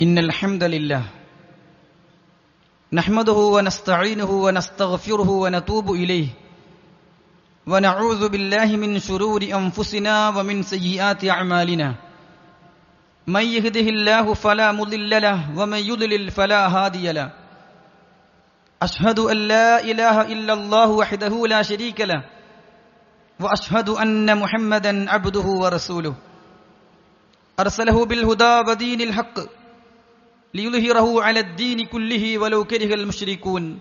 إن الحمد لله نحمده ونستعينه ونستغفره ونتوب إليه ونعوذ بالله من شرور أنفسنا ومن سيئات أعمالنا من يهده الله فلا مضل له ومن يضلل فلا هادي له أشهد أن لا إله إلا الله وحده لا شريك له وأشهد أن محمدا عبده ورسوله أرسله بالهدى ودين الحق ليظهره على الدين كله ولو كره المشركون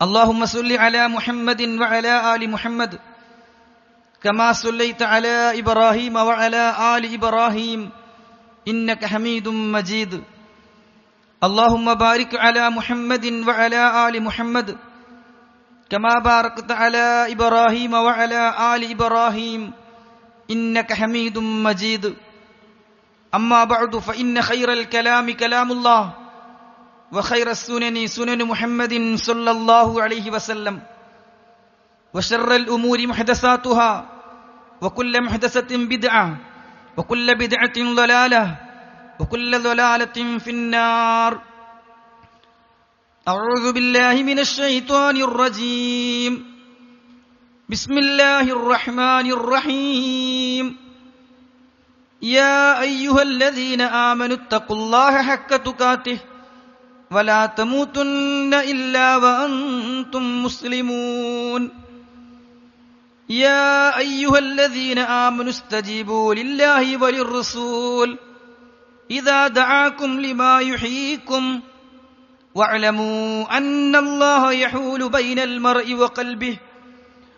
اللهم صل على محمد وعلى آل محمد كما صليت على إبراهيم وعلى آل إبراهيم إنك حميد مجيد اللهم بارك على محمد وعلى آل محمد كما باركت على إبراهيم وعلى آل إبراهيم إنك حميد مجيد أما بعد فإن خير الكلام كلام الله وخير السنن سنن محمد صلى الله عليه وسلم وشر الأمور محدثاتها وكل محدثة بدعة وكل بدعة ضلالة وكل ضلالة في النار أعوذ بالله من الشيطان الرجيم بسم الله الرحمن الرحيم يا أيها الذين آمنوا اتقوا الله حق تقاته ولا تموتن إلا وأنتم مسلمون يا أيها الذين آمنوا استجيبوا لله وللرسول إذا دعاكم لما يحييكم واعلموا أن الله يحول بين المرء وقلبه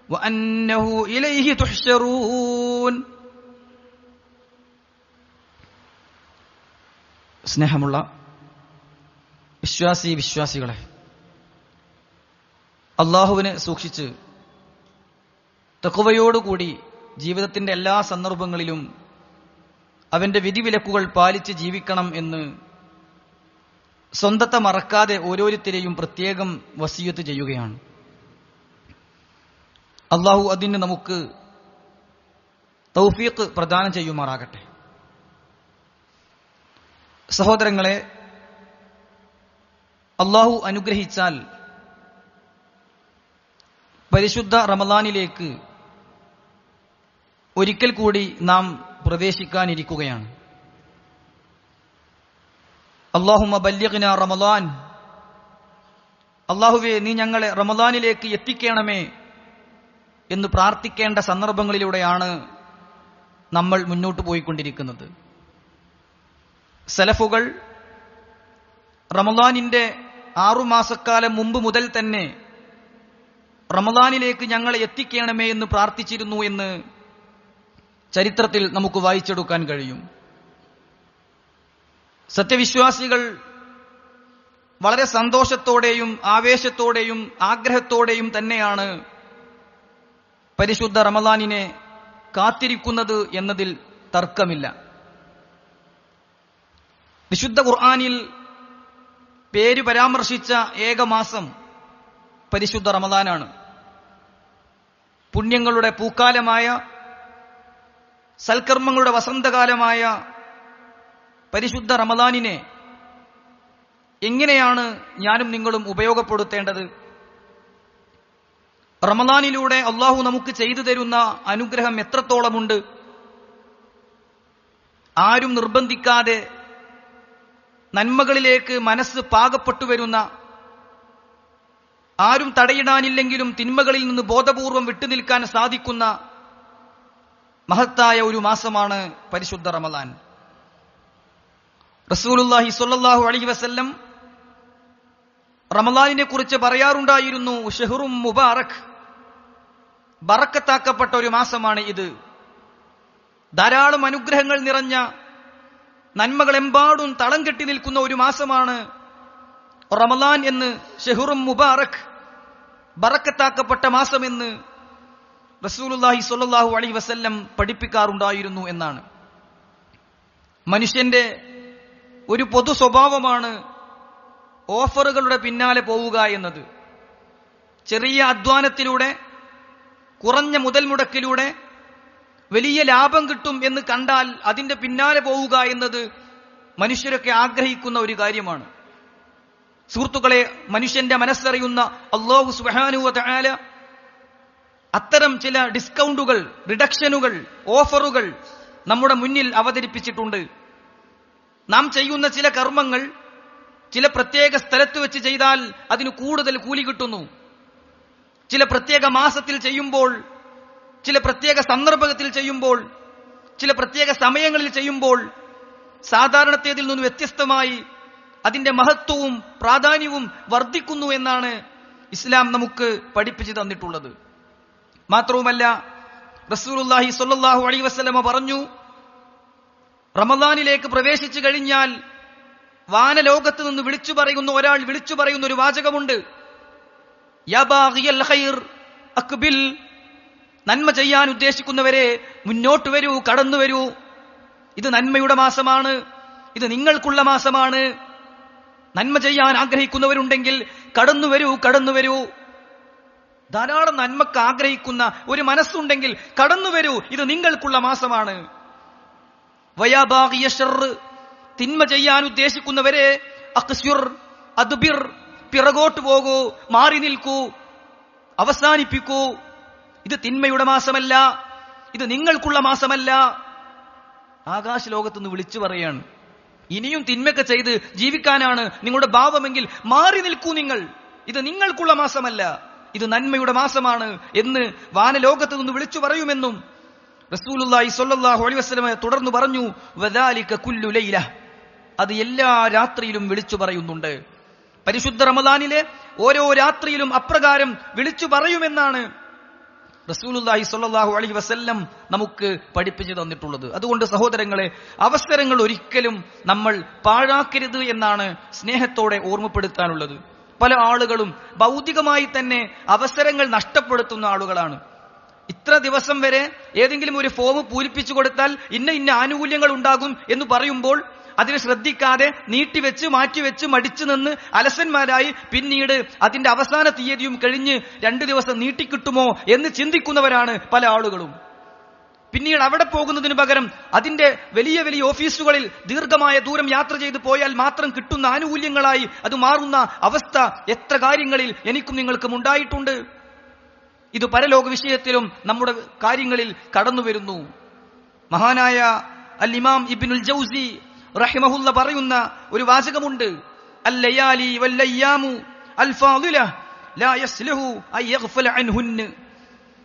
وأنه إليه تحشرون. സ്നേഹമുള്ള വിശ്വാസികളെ, അള്ളാഹുവിനെ സൂക്ഷിച്ച് തഖ്വയോടുകൂടി ജീവിതത്തിന്റെ എല്ലാ സന്ദർഭങ്ങളിലും അവന്റെ വിധിവിലക്കുകൾ പാലിച്ച് ജീവിക്കണം എന്ന് സ്വന്തത്തെ മറക്കാതെ ഓരോരുത്തരെയും പ്രത്യേകം വസിയത്ത് ചെയ്യുകയാണ്. അള്ളാഹു അതിന് നമുക്ക് തൗഫീഖ് പ്രദാനം ചെയ്യുമാറാകട്ടെ. സഹോദരങ്ങളെ, അള്ളാഹു അനുഗ്രഹിച്ചാൽ പരിശുദ്ധ റമളാനിലേക്ക് ഒരിക്കൽ കൂടി നാം പ്രവേശിക്കാനിരിക്കുകയാണ്. അല്ലാഹുമ്മ ബല്ലിഗ്നാ റമളാൻ, അള്ളാഹുവേ നീ ഞങ്ങളെ റമളാനിലേക്ക് എത്തിക്കണമേ എന്ന് പ്രാർത്ഥിക്കേണ്ട സന്ദർഭങ്ങളിലൂടെയാണ് നമ്മൾ മുന്നോട്ട് പോയിക്കൊണ്ടിരിക്കുന്നത്. സലഫുകൾ റമളാനിന്റെ 6 മാസക്കാലം മുമ്പ് മുതൽ തന്നെ റമളാനിലേക്ക് ഞങ്ങളെ എത്തിക്കണമേ എന്ന് പ്രാർത്ഥിച്ചിരുന്നു എന്ന് ചരിത്രത്തിൽ നമുക്ക് വായിച്ചെടുക്കാൻ കഴിയും. സത്യവിശ്വാസികൾ വളരെ സന്തോഷത്തോടെയും ആവേശത്തോടെയും ആഗ്രഹത്തോടെയും തന്നെയാണ് പരിശുദ്ധ റമളാനിനെ കാത്തിരിക്കുന്നത് എന്നതിൽ തർക്കമില്ല. വിശുദ്ധ ഖുർആനിൽ പേര് പരാമർശിച്ച ഏക മാസം പരിശുദ്ധ റമളാനാണ്. പുണ്യങ്ങളുടെ പൂക്കാലമായ, സൽക്കർമ്മങ്ങളുടെ വസന്തകാലമായ പരിശുദ്ധ റമളാനിനെ എങ്ങനെയാണ് ഞാനും നിങ്ങളും ഉപയോഗപ്പെടുത്തേണ്ടത്? റമളാനിലൂടെ അള്ളാഹു നമുക്ക് ചെയ്തു തരുന്ന അനുഗ്രഹം എത്രത്തോളമുണ്ട്? ആരും നിർബന്ധിക്കാതെ നന്മകളിലേക്ക് മനസ്സ് പാകപ്പെട്ടു വരുന്ന, ആരും തടയിടാനില്ലെങ്കിലും തിന്മകളിൽ നിന്ന് ബോധപൂർവം വിട്ടുനിൽക്കാൻ സാധിക്കുന്ന മഹത്തായ ഒരു മാസമാണ് പരിശുദ്ധ റമളാൻ. റസൂലുള്ളാഹി സ്വല്ലല്ലാഹു അലൈഹി വസല്ലം റമളാനിനെ കുറിച്ച് പറയാറുണ്ടായിരുന്നു, ഷഹ്റും മുബാറക്, ബറക്കത്താക്കപ്പെട്ട ഒരു മാസമാണ് ഇത്. ധാരാളം അനുഗ്രഹങ്ങൾ നിറഞ്ഞ, നന്മകളെമ്പാടും തളം കെട്ടി നിൽക്കുന്ന ഒരു മാസമാണ് റമളാൻ എന്ന്, ഷഹ്റും മുബാറക്, ബറക്കത്താക്കപ്പെട്ട മാസമെന്ന് റസൂലുള്ളാഹി സ്വല്ലല്ലാഹു അലൈഹി വസല്ലം പഠിപ്പിക്കാറുണ്ടായിരുന്നു എന്നാണ്. മനുഷ്യന്റെ ഒരു പൊതു സ്വഭാവമാണ് ഓഫറുകളുടെ പിന്നാലെ പോവുക എന്നത്. ചെറിയ അധ്വാനത്തിലൂടെ, കുറഞ്ഞ മുതൽ മുടക്കിലൂടെ വലിയ ലാഭം കിട്ടും എന്ന് കണ്ടാൽ അതിന്റെ പിന്നാലെ പോവുക എന്നത് മനുഷ്യരൊക്കെ ആഗ്രഹിക്കുന്ന ഒരു കാര്യമാണ്. സുഹൃത്തുക്കളെ, മനുഷ്യന്റെ മനസ്സറിയുന്ന അല്ലാഹു സുബ്ഹാനഹു വ തആല അത്തരം ചില ഡിസ്കൗണ്ടുകൾ, റിഡക്ഷനുകൾ, ഓഫറുകൾ നമ്മുടെ മുന്നിൽ അവതരിപ്പിച്ചിട്ടുണ്ട്. നാം ചെയ്യുന്ന ചില കർമ്മങ്ങൾ ചില പ്രത്യേക സ്ഥലത്ത് വെച്ച് ചെയ്താൽ അതിന് കൂടുതൽ കൂലി കിട്ടുന്നു. ചില പ്രത്യേക മാസത്തിൽ ചെയ്യുമ്പോൾ, ചില പ്രത്യേക സന്ദർഭത്തിൽ ചെയ്യുമ്പോൾ, ചില പ്രത്യേക സമയങ്ങളിൽ ചെയ്യുമ്പോൾ സാധാരണത്തേതിൽ നിന്ന് വ്യത്യസ്തമായി അതിന്റെ മഹത്വവും പ്രാധാന്യവും വർദ്ധിക്കുന്നു എന്നാണ് ഇസ്ലാം നമുക്ക് പഠിപ്പിച്ചു തന്നിട്ടുള്ളത്. മാത്രവുമല്ല, റസൂലുള്ളാഹി സ്വല്ലല്ലാഹു അലൈഹി വസല്ലമ പറഞ്ഞു, റമദാനിലേക്ക് പ്രവേശിച്ചു കഴിഞ്ഞാൽ വാനലോകത്ത് നിന്ന് വിളിച്ചു പറയുന്ന ഒരാൾ വിളിച്ചു പറയുന്ന ഒരു വാചകമുണ്ട്. യാ ബാഗിയൽ ഖൈർ അക്ബിൽ, നന്മ ചെയ്യാൻ ഉദ്ദേശിക്കുന്നവരെ മുന്നോട്ട് വരൂ, കടന്നു വരൂ. ഇത് നന്മയുടെ മാസമാണ്, ഇത് നിങ്ങൾക്കുള്ള മാസമാണ്. നന്മ ചെയ്യാൻ ആഗ്രഹിക്കുന്നവരുണ്ടെങ്കിൽ കടന്നു വരൂ, കടന്നു വരൂ. ധാരാളം നന്മക്ക് ആഗ്രഹിക്കുന്ന ഒരു മനസ്സുണ്ടെങ്കിൽ കടന്നു വരൂ, ഇത് നിങ്ങൾക്കുള്ള മാസമാണ്. വയാ ബാഗിയ ശർർ, തിന്മ ചെയ്യാൻ ഉദ്ദേശിക്കുന്നവരെ അഖ്സുർ അദ്ബിർ, പിറകോട്ട് പോകൂ, മാറി നിൽക്കൂ, അവസാനിപ്പിക്കൂ. ഇത് തിന്മയുടെ മാസമല്ല, ഇത് നിങ്ങൾക്കുള്ള മാസമല്ല. ആകാശ ലോകത്തുനിന്ന് വിളിച്ചു പറയാണ്, ഇനിയും തിന്മയൊക്കെ ചെയ്ത് ജീവിക്കാനാണ് നിങ്ങളുടെ ഭാവമെങ്കിൽ മാറി നിൽക്കൂ നിങ്ങൾ, ഇത് നിങ്ങൾക്കുള്ള മാസമല്ല, ഇത് നന്മയുടെ മാസമാണ് എന്ന് വാനലോകത്ത് നിന്ന് വിളിച്ചു പറയുമെന്നും റസൂലുള്ളാഹി സ്വല്ലല്ലാഹു അലൈഹി വസല്ലം തുടർന്ന് പറഞ്ഞു, വദാലിക കുല്ലു ലൈല, അത് എല്ലാ രാത്രിയിലും വിളിച്ചു പറയുന്നുണ്ട്. പരിശുദ്ധ റമദാനിലെ ഓരോ രാത്രിയിലും അപ്രകാരം വിളിച്ചു പറയുമെന്നാണ് റസൂലുള്ളാഹി സ്വല്ലല്ലാഹു അലൈഹി വസല്ലം നമുക്ക് പഠിപ്പിച്ചു തന്നിട്ടുള്ളത്. അതുകൊണ്ട് സഹോദരങ്ങളെ, അവസരങ്ങൾ ഒരിക്കലും നമ്മൾ പാഴാക്കരുത് എന്നാണ് സ്നേഹത്തോടെ ഓർമ്മപ്പെടുത്താനുള്ളത്. പല ആളുകളും ഭൗതികമായി തന്നെ അവസരങ്ങൾ നഷ്ടപ്പെടുത്തുന്ന ആളുകളാണ്. ഇത്ര ദിവസം വരെ ഏതെങ്കിലും ഒരു ഫോം പൂരിപ്പിച്ചു കൊടുത്താൽ ഇന്ന ഇന്ന ആനുകൂല്യങ്ങൾ ഉണ്ടാകും എന്ന് പറയുമ്പോൾ അതിനെ ശ്രദ്ധിക്കാതെ നീട്ടിവെച്ച് മാറ്റിവെച്ച് മടിച്ചു നിന്ന് അലസന്മാരായി പിന്നീട് അതിന്റെ അവസാന തീയതിയും കഴിഞ്ഞ് 2 ദിവസം നീട്ടിക്കിട്ടുമോ എന്ന് ചിന്തിക്കുന്നവരാണ് പല ആളുകളും. പിന്നീട് അവിടെ പോകുന്നതിന് പകരം അതിന്റെ വലിയ വലിയ ഓഫീസുകളിൽ ദീർഘമായ ദൂരം യാത്ര ചെയ്ത് പോയാൽ മാത്രം കിട്ടുന്ന ആനുകൂല്യങ്ങളായി അത് മാറുന്ന അവസ്ഥ എത്ര കാര്യങ്ങളിൽ എനിക്കും നിങ്ങൾക്കും ഉണ്ടായിട്ടുണ്ട്. ഇത് പരലോക വിഷയത്തിലും നമ്മുടെ കാര്യങ്ങളിൽ കടന്നു വരുന്നു. മഹാനായ അൽ ഇമാം ഇബ്നുൽ ജൗസി റഹിമഹുല്ല പറയുന്ന ഒരു വാചകമുണ്ട്, അല്ലയാലി വല്ലയ്യാമു അൽ ഫാദില ലാ യസ്ലഹു അൻ യഗ്ഫല അൻഹുന്ന.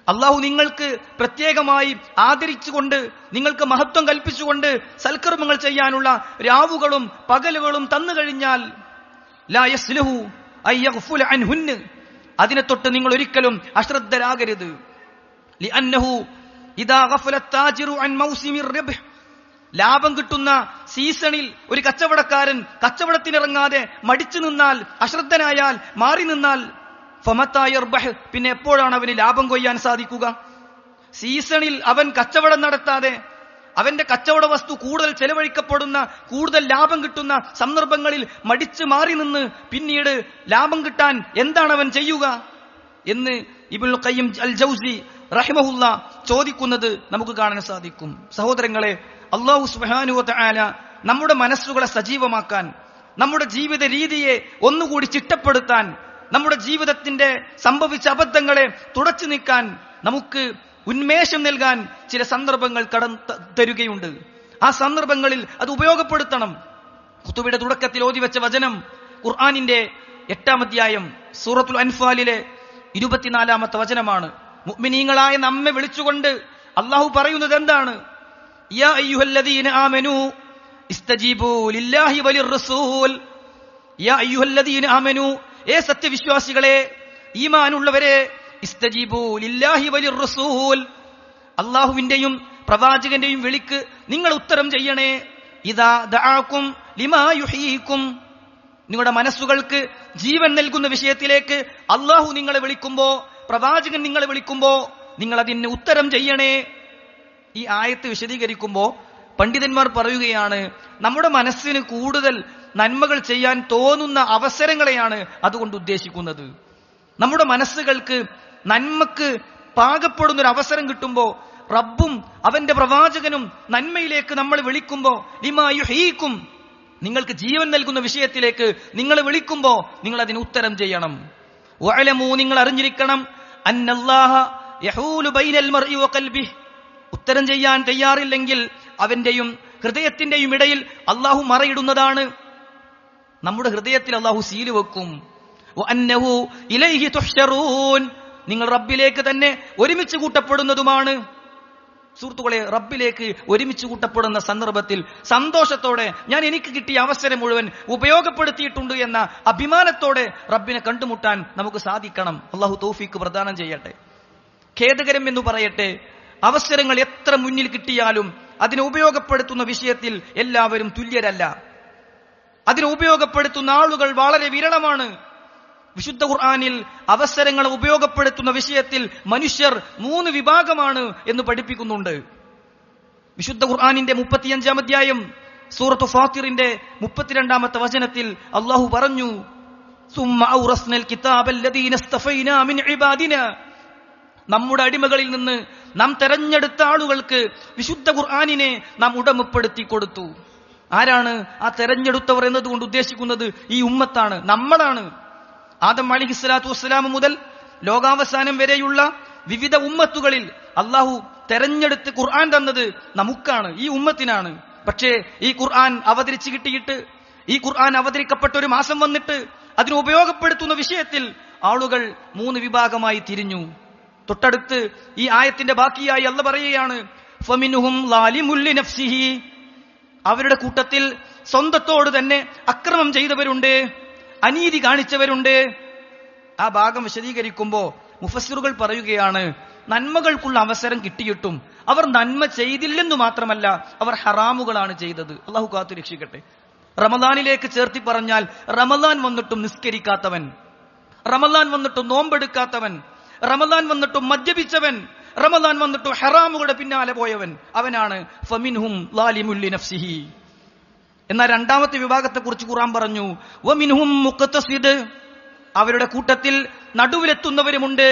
അല്ലാഹു നിങ്ങൾക്ക് പ്രത്യേകമായി ആദരിച്ചുകൊണ്ട്, നിങ്ങൾക്ക് മഹത്വം കൽപ്പിച്ചുകൊണ്ട് സൽക്കർമ്മങ്ങൾ ചെയ്യാനുള്ള രാവുകളും പകലുകളും തന്നു കഴിഞ്ഞാൽ ലാ യസ്ലഹു അൻ യഗ്ഫല അൻഹുന്ന, അതിനെ തൊട്ട് നിങ്ങൾ ഒരിക്കലും അശ്രദ്ധരാകരുത്. ലിഅന്നഹു ഇദാ ഗഫല താജിറു അൻ മൗസിമിർ റിബ്ഹ്, ലാഭം കിട്ടുന്ന സീസണിൽ ഒരു കച്ചവടക്കാരൻ കച്ചവടത്തിനിറങ്ങാതെ മടിച്ചു നിന്നാൽ, അശ്രദ്ധനായാൽ, മാറി നിന്നാൽ, ഫമത്താ യർബഹ്, പിന്നെ എപ്പോഴാണ് അവന് ലാഭം കൊയ്യാൻ സാധിക്കുക? സീസണിൽ അവൻ കച്ചവടം നടത്താതെ അവന്റെ കച്ചവട വസ്തു കൂടുതൽ ചെലവഴിക്കപ്പെടുന്ന, കൂടുതൽ ലാഭം കിട്ടുന്ന സന്ദർഭങ്ങളിൽ മടിച്ചു മാറി നിന്ന് പിന്നീട് ലാഭം കിട്ടാൻ എന്താണ് അവൻ ചെയ്യുക എന്ന് ഇബ്നുൽ ഖയ്യിം അൽ ജൗസി റഹിമഹുല്ല ചോദിക്കുന്നത് നമുക്ക് കാണാൻ സാധിക്കും. സഹോദരങ്ങളെ, അല്ലാഹു സുബ്ഹാനഹു വ തആല നമ്മുടെ മനസ്സുകളെ സജീവമാക്കാൻ, നമ്മുടെ ജീവിത രീതിയെ ഒന്നുകൂടി ചിട്ടപ്പെടുത്താൻ, നമ്മുടെ ജീവിതത്തിന്റെ സംഭവിച്ച അബദ്ധങ്ങളെ തുടച്ചു നീക്കാൻ, നമുക്ക് ഉന്മേഷം നൽകാൻ ചില സന്ദർഭങ്ങൾ തരുകയുണ്ട്. ആ സന്ദർഭങ്ങളിൽ അത് ഉപയോഗപ്പെടുത്തണം. ഖുതുബയുടെ തുടക്കത്തിൽ ഓതി വെച്ച വചനം ഖുർആനിന്റെ 8-ാം അധ്യായം സൂറത്തുൽ അൻഫാലിലെ 24-ാമത്തെ വചനമാണ്. മുഅ്മിനീങ്ങളായ നമ്മെ വിളിച്ചുകൊണ്ട് അല്ലാഹു പറയുന്നത് എന്താണ്? യാ അയ്യുഹല്ലദീന ആമനൂ ഇസ്തജീബൂ ലില്ലാഹി വലിർ റസൂൽ. യാ അയ്യുഹല്ലദീന ആമനൂ, ഏ സത്യവിശ്വാസികളെ, ഈമാനുള്ളവരെ, ഇസ്തജീബൂ ലില്ലാഹി വലിർ റസൂൽ, അല്ലാഹുവിന്റെയും പ്രവാചകന്റെയും വിളിക്ക് നിങ്ങൾ ഉത്തരം ചെയ്യണേ. ഇദാ ദഅാകും ലിമാ യുഹീകും, നിങ്ങളുടെ മനസ്സുകൾക്ക് ജീവൻ നൽകുന്ന വിഷയത്തിലേക്ക് അല്ലാഹു നിങ്ങളെ വിളിക്കുമ്പോ, പ്രവാചകൻ നിങ്ങളെ വിളിക്കുമ്പോ നിങ്ങൾ അതിന് ഉത്തരം ചെയ്യണേ. ഈ ആയത്ത് വിശദീകരിക്കുമ്പോ പണ്ഡിതന്മാർ പറയുകയാണ്, നമ്മുടെ മനസ്സിന് കൂടുതൽ നന്മകൾ ചെയ്യാൻ തോന്നുന്ന അവസരങ്ങളെയാണ് അതുകൊണ്ട് ഉദ്ദേശിക്കുന്നത്. നമ്മുടെ മനസ്സുകൾക്ക് നന്മക്ക് പാകപ്പെടുന്ന ഒരു അവസരം കിട്ടുമ്പോ, റബ്ബും അവന്റെ പ്രവാചകനും നന്മയിലേക്ക് നമ്മൾ വിളിക്കുമ്പോ, ലിമാ യുഹീകും, നിങ്ങൾക്ക് ജീവൻ നൽകുന്ന വിഷയത്തിലേക്ക് നിങ്ങൾ വിളിക്കുമ്പോൾ നിങ്ങൾ അതിന് ഉത്തരം ചെയ്യണം. വഅലമൂ, നിങ്ങൾ അറിഞ്ഞിരിക്കണം, അന്നല്ലാഹ യഹൂലു ബൈനൽ മർഇ വഖൽബിഹി, ഉത്തരം ചെയ്യാൻ തയ്യാറില്ലെങ്കിൽ അവന്റെയും ഹൃദയത്തിന്റെയും ഇടയിൽ അള്ളാഹു മറയിടുന്നതാണ്. നമ്മുടെ ഹൃദയത്തിൽ അള്ളാഹു സീല് വെക്കും. വഅന്നഹു ഇലൈഹി തുഹ്ശറൂൻ, നിങ്ങൾ റബ്ബിലേക്ക് തന്നെ ഒരുമിച്ച് കൂട്ടപ്പെടുന്നതുമാണ്. സുഹൃത്തുക്കളെ, റബ്ബിലേക്ക് ഒരുമിച്ച് കൂട്ടപ്പെടുന്ന സന്ദർഭത്തിൽ സന്തോഷത്തോടെ ഞാൻ എനിക്ക് കിട്ടിയ അവസരം മുഴുവൻ ഉപയോഗപ്പെടുത്തിയിട്ടുണ്ട് എന്ന അഭിമാനത്തോടെ റബ്ബിനെ കണ്ടുമുട്ടാൻ നമുക്ക് സാധിക്കണം. അള്ളാഹു തൗഫീക്ക് പ്രദാനം ചെയ്യട്ടെ. ഖേദകരം എന്ന് പറയട്ടെ, അവസരങ്ങൾ എത്ര മുന്നിൽ കിട്ടിയാലും അതിനെ ഉപയോഗപ്പെടുത്തുന്ന വിഷയത്തിൽ എല്ലാവരും തുല്യരല്ല. അതിനെ ഉപയോഗപ്പെടുത്തുന്ന ആളുകൾ വളരെ വിരളമാണ്. വിശുദ്ധ ഖുർആനിൽ അവസരങ്ങളെ ഉപയോഗപ്പെടുത്തുന്ന വിഷയത്തിൽ മനുഷ്യർ 3 വിഭാഗമാണ് എന്ന് പഠിപ്പിക്കുന്നുണ്ട്. വിശുദ്ധ ഖുർആനിന്റെ 35-ാം അധ്യായം സൂറത്ത് ഫാത്തിറിന്റെ 32-ാമത്തെ വചനത്തിൽ അല്ലാഹു പറഞ്ഞു, സുമ്മ ഔറസ്നൽ കിതാബല്ലദീന ഇസ്തഫൈനാ മിൻ ഇബാദിനാ, നമ്മുടെ അടിമകളിൽ നിന്ന് നാം തെരഞ്ഞെടുത്ത ആളുകൾക്ക് വിശുദ്ധ ഖുർആനിനെ നാം ഉടമപ്പെടുത്തി കൊടുത്തു. ആരാണ് ആ തെരഞ്ഞെടുത്തവർ എന്നതുകൊണ്ട് ഉദ്ദേശിക്കുന്നത്? ഈ ഉമ്മത്താണ്, നമ്മളാണ്. ആദം അലൈഹിസ്സലാത്തു വസ്സലാം മുതൽ ലോകാവസാനം വരെയുള്ള വിവിധ ഉമ്മത്തുകളിൽ അള്ളാഹു തെരഞ്ഞെടുത്ത് ഖുർആൻ തന്നത് നമുക്കാണ്, ഈ ഉമ്മത്തിനാണ്. പക്ഷേ ഈ ഖുർആൻ അവതരിച്ചു കിട്ടിയിട്ട്, ഈ ഖുർആൻ അവതരിക്കപ്പെട്ട ഒരു മാസം വന്നിട്ട് അതിനെ ഉപയോഗപ്പെടുത്തുന്ന വിഷയത്തിൽ ആളുകൾ 3 വിഭാഗമായി തിരിഞ്ഞു. തൊട്ടടുത്ത് ഈ ആയത്തിന്റെ ബാക്കിയായി അല്ലാഹു പറയുകയാണ്, ഫമിൻഹും ളാലിമുൽ ലിനഫ്സിഹി, അവരുടെ കൂട്ടത്തിൽ സ്വന്തത്തോട് തന്നെ അക്രമം ചെയ്തവരുണ്ട്, അനീതി കാണിച്ചവരുണ്ട്. ആ ഭാഗം വിശദീകരിക്കുമ്പോ മുഫസ്സിറുകൾ പറയുകയാണ്, നന്മകൾക്കുള്ള അവസരം കിട്ടിയിട്ടും അവർ നന്മ ചെയ്തില്ലെന്നു മാത്രമല്ല, അവർ ഹറാമുകളാണ് ചെയ്തത്. അള്ളാഹു കാത്തു രക്ഷിക്കട്ടെ. റമദാനിലേക്ക് ചേർത്തി പറഞ്ഞാൽ, റമദാൻ വന്നിട്ടും നിസ്കരിക്കാത്തവൻ, റമദാൻ വന്നിട്ടും നോമ്പെടുക്കാത്തവൻ, റമദാൻ വന്നിട്ടും മദ്യപിച്ചവൻ, റമദാൻ വന്നിട്ടും ഹറാമുകളുടെ പിന്നാലെ പോയവൻ, അവനാണ് ഫമിൻഹും ളാലിമുൽ ലിനഫ്സിഹി. എന്നാൽ രണ്ടാമത്തെ വിഭാഗത്തെ കുറിച്ച് ഖുർആൻ പറഞ്ഞു, വമിൻഹും മുഖ്തസിദ്, അവരുടെ കൂട്ടത്തിൽ നടുവിലെത്തുന്നവരുമുണ്ട്.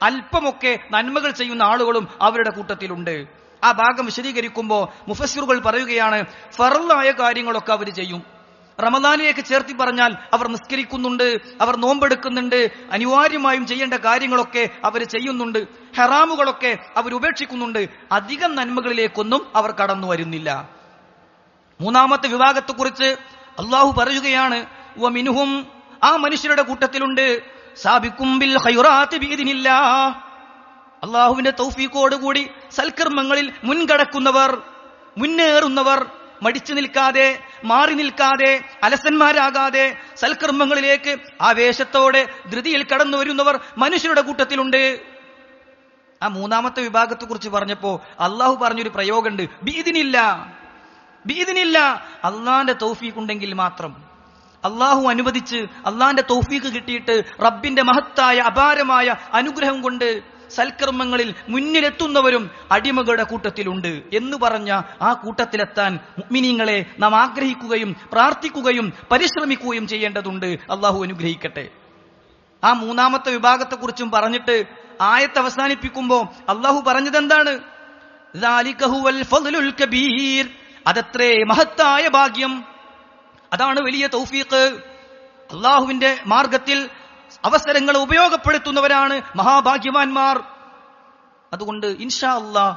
അല്പമൊക്കെ നന്മകൾ ചെയ്യുന്ന ആളുകളും അവരുടെ കൂട്ടത്തിലുണ്ട്. ആ ഭാഗം വിശദീകരിക്കുമ്പോൾ മുഫസ്സിറുകൾ പറയുകയാണ്, ഫർളായ കാര്യങ്ങളൊക്കെ അവർ ചെയ്യും. റമദാനിലേക്ക് ചേർത്തി പറഞ്ഞാൽ അവർ നിസ്കരിക്കുന്നുണ്ട്, അവർ നോമ്പെടുക്കുന്നുണ്ട്, അനിവാര്യമായും ചെയ്യേണ്ട കാര്യങ്ങളൊക്കെ അവർ ചെയ്യുന്നുണ്ട്, ഹറാമുകളൊക്കെ അവർ ഉപേക്ഷിക്കുന്നുണ്ട്. അധികം നന്മകളിലേക്കൊന്നും അവർ കടന്നു വരുന്നില്ല. മൂന്നാമത്തെ വിഭാഗത്തെക്കുറിച്ച് അള്ളാഹു പറയുകയാണ്, വമിൻഹും, ആ മനുഷ്യരുടെ കൂട്ടത്തിലുണ്ട്, സാബിഖും ബിൽ ഖൈറാത്തി ബിഇദ്നില്ലാഹ്, അള്ളാഹുവിന്റെ തൗഫീഖോടുകൂടി സൽക്കർമ്മങ്ങളിൽ മുൻകടക്കുന്നവർ, മുന്നേറുന്നവർ, മടിച്ചു നിൽക്കാതെ, മാറി നിൽക്കാതെ, അലസന്മാരാകാതെ സൽക്കർമ്മങ്ങളിലേക്ക് ആവേശത്തോടെ ധൃതിയിൽ കടന്നു വരുന്നവർ മനുഷ്യരുടെ കൂട്ടത്തിലുണ്ട്. ആ മൂന്നാമത്തെ വിഭാഗത്തെ കുറിച്ച് പറഞ്ഞപ്പോ അള്ളാഹു പറഞ്ഞൊരു പ്രയോഗമുണ്ട്, ബിഇദ്നില്ല, അള്ളാന്റെ തൗഫീഖ് ഉണ്ടെങ്കിൽ മാത്രം. അള്ളാഹു അനുവദിച്ച് അള്ളാന്റെ തൗഫീഖ് കിട്ടിയിട്ട് റബ്ബിന്റെ മഹത്തായ അപാരമായ അനുഗ്രഹം കൊണ്ട് സൽക്കർമ്മങ്ങളിൽ മുന്നിലെത്തുന്നവരും അടിമകളുടെ കൂട്ടത്തിലുണ്ട് എന്ന് പറഞ്ഞ ആ കൂട്ടത്തിലെത്താൻ മുഅ്മിനീങ്ങളെ നാം ആഗ്രഹിക്കുകയും പ്രാർത്ഥിക്കുകയും പരിശ്രമിക്കുകയും ചെയ്യേണ്ടതുണ്ട്. അള്ളാഹു അനുഗ്രഹിക്കട്ടെ. ആ മൂന്നാമത്തെ വിഭാഗത്തെക്കുറിച്ചും പറഞ്ഞിട്ട് ആയത്ത് അവസാനിപ്പിക്കുമ്പോൾ അള്ളാഹു പറഞ്ഞതെന്താണ്? ദാലിക ഹുവൽ ഫദ്ലുൽ കബീർ, അതത്രേ മഹത്തായ ഭാഗ്യം, അതാണ് വലിയ തൗഫീഖ്. അള്ളാഹുവിന്റെ മാർഗത്തിൽ അവസരങ്ങൾ ഉപയോഗപ്പെടുത്തുന്നവരാണ് മഹാഭാഗ്യവാന്മാർ. അതുകൊണ്ട് ഇൻഷാ അല്ലാഹ്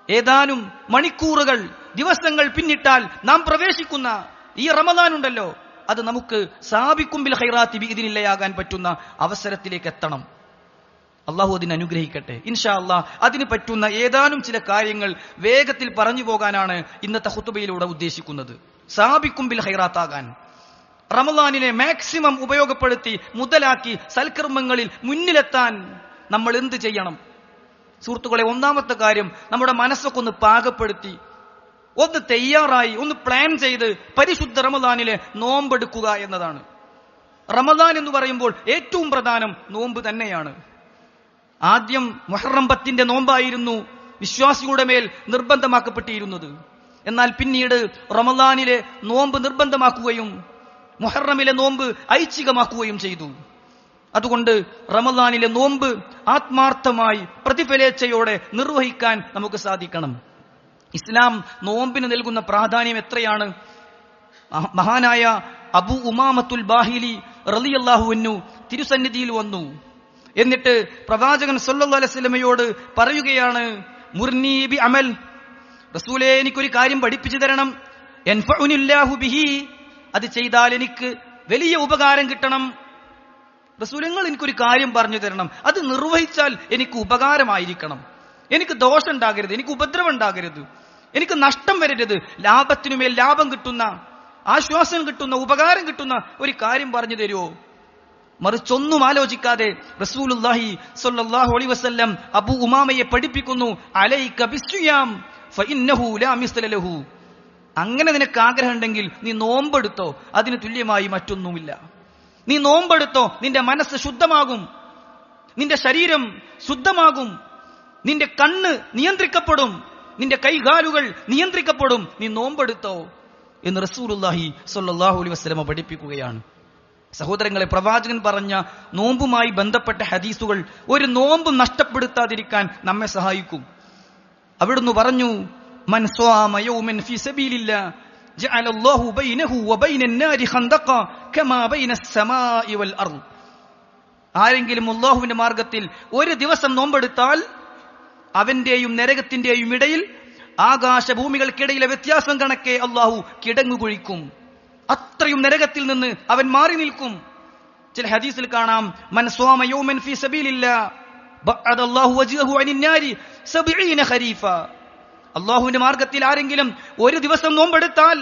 ഏതാനും മണിക്കൂറുകൾ, ദിവസങ്ങൾ പിന്നിട്ടാൽ നാം പ്രവേശിക്കുന്ന ഈ റമദാൻ ഉണ്ടല്ലോ, അത് നമുക്ക് സാബിഖും ബിൽ ഖൈറാത്തി ബിഇദ്നില്ലാഹ് പറ്റുന്ന അവസരത്തിലേക്ക് എത്തണം. അള്ളാഹു അതിന് അനുഗ്രഹിക്കട്ടെ. ഇൻഷാ അല്ലാഹ് അതിന് പറ്റുന്ന ഏതാനും ചില കാര്യങ്ങൾ വേഗത്തിൽ പറഞ്ഞു പോകാനാണ് ഇന്നത്തെ ഖുതുബയിലൂടെ ഉദ്ദേശിക്കുന്നത്. സാബിഖും ബിൽ ഖൈറാത്താകാൻ, റമദാനിനെ മാക്സിമം ഉപയോഗപ്പെടുത്തി മുതലാക്കി സൽക്കർമ്മങ്ങളിൽ മുന്നിലെത്താൻ നമ്മൾ എന്ത് ചെയ്യണം? സുഹൃത്തുക്കളെ, ഒന്നാമത്തെ കാര്യം, നമ്മുടെ മനസ്സൊക്കെ ഒന്ന് പാകപ്പെടുത്തി, ഒന്ന് തയ്യാറായി, ഒന്ന് പ്ലാൻ ചെയ്ത് പരിശുദ്ധ റമദാനിലെ നോമ്പെടുക്കുക എന്നതാണ്. റമദാൻ എന്ന് പറയുമ്പോൾ ഏറ്റവും പ്രധാനം നോമ്പ് തന്നെയാണ്. ആദ്യം മുഹറം 10 നോമ്പായിരുന്നു വിശ്വാസികളുടെ മേൽ നിർബന്ധമാക്കപ്പെട്ടിരുന്നത്. എന്നാൽ പിന്നീട് റമദാനിലെ നോമ്പ് നിർബന്ധമാക്കുകയും മുഹറമിലെ നോമ്പ് ഐച്ഛികമാക്കുകയും ചെയ്തു. അതുകൊണ്ട് റമദാനിലെ നോമ്പ് ആത്മാർത്ഥമായി പ്രതിഫലേച്ഛയോടെ നിർവഹിക്കാൻ നമുക്ക് സാധിക്കണം. ഇസ്ലാം നോമ്പിന് നൽകുന്ന പ്രാധാന്യം എത്രയാണ്? മഹാനായ അബൂ ഉമാമത്തുൽ ബാഹിലി റളിയല്ലാഹു അൻഹു തിരുസന്നിധിയിൽ വന്നു. എന്നിട്ട് പ്രവാചകൻ സല്ലല്ലാഹു അലൈഹി വസല്ലമയോട് പറയുകയാണ്, മുർനി ബി അമൽ, റസൂലേ എനിക്കൊരു കാര്യം പഠിപ്പിച്ചു തരണം. യൻഫഉനില്ലാഹു ബിഹി, അത് ചെയ്താൽ എനിക്ക് വലിയ ഉപകാരം കിട്ടണം. റസൂലേ നിങ്ങൾ എനിക്കൊരു കാര്യം പറഞ്ഞു തരണം, അത് നിർവഹിച്ചാൽ എനിക്ക് ഉപകാരമായിരിക്കണം, എനിക്ക് ദോഷം ഉണ്ടാകരുത്, എനിക്ക് ഉപദ്രവം ഉണ്ടാകരുത്, എനിക്ക് നഷ്ടം വരരുത്, ലാഭത്തിനുമേൽ ലാഭം കിട്ടുന്ന, ആശ്വാസം കിട്ടുന്ന, ഉപകാരം കിട്ടുന്ന ഒരു കാര്യം പറഞ്ഞു തരുമോ? മറിച്ചൊന്നും ആലോചിക്കാതെ റസൂലുള്ളാഹി സ്വല്ലല്ലാഹു അലൈഹി വസല്ലം അബൂ ഉമാമയെ പഠിപ്പിക്കുന്നു, അലൈക ബിസ്സിയാം ഫഇന്നഹു ലാ മിസ്ല ലഹു. അങ്ങനെ നിനക്ക് ആഗ്രഹം ഉണ്ടെങ്കിൽ നീ നോമ്പെടുത്തോ, അതിന് തുല്യമായി മറ്റൊന്നുമില്ല. നീ നോമ്പെടുത്തോ, നിന്റെ മനസ്സ് ശുദ്ധമാകും, നിന്റെ ശരീരം ശുദ്ധമാകും, നിന്റെ കണ്ണ് നിയന്ത്രിക്കപ്പെടും, നിന്റെ കൈകാലുകൾ നിയന്ത്രിക്കപ്പെടും. നീ നോമ്പെടുത്തോ എന്ന് റസൂലുള്ളാഹി സ്വല്ലല്ലാഹു അലൈഹി വസല്ലം പഠിപ്പിക്കുകയാണ്. സഹോദരങ്ങളെ, പ്രവാചകൻ പറഞ്ഞ നോമ്പുമായി ബന്ധപ്പെട്ട ഹദീസുകൾ ഒരു നോമ്പും നഷ്ടപ്പെടുത്താതിരിക്കാൻ നമ്മെ സഹായിക്കും. അവിടുന്ന് പറഞ്ഞു, മൻ സ്വാമ യൗമൻ ഫീ സബീലില്ലാഹ് ജഅലല്ലാഹു ബൈനഹു വബൈനൻ നാരി ഖന്ദഖ കമാ ബൈനസ് സമാഇ വൽ അർദ്. ആരെങ്കിലും അല്ലാഹുവിന്റെ മാർഗത്തിൽ ഒരു ദിവസം നോമ്പെടുത്താൽ അവന്റെയും നരകത്തിന്റെയും ഇടയിൽ ആകാശഭൂമികൾക്കിടയിലെ വ്യത്യാസം കണക്കെ അല്ലാഹു കിടങ്ങു കുഴിക്കും. അത്രയും നരകത്തിൽ നിന്ന് അവൻ മാറി നിൽക്കും. ചില ഹദീസിൽ കാണാം, മൻ സ്വാമ യൗമൻ ഫീ സബീലില്ലാഹ് ബഅദല്ലാഹു വജ്ഹഹു അനിൻ നാരി 70 ഖരീഫ. അല്ലാഹുവിന്റെ മാർഗത്തിൽ ആരെങ്കിലും ഒരു ദിവസം നോമ്പെടുത്താൽ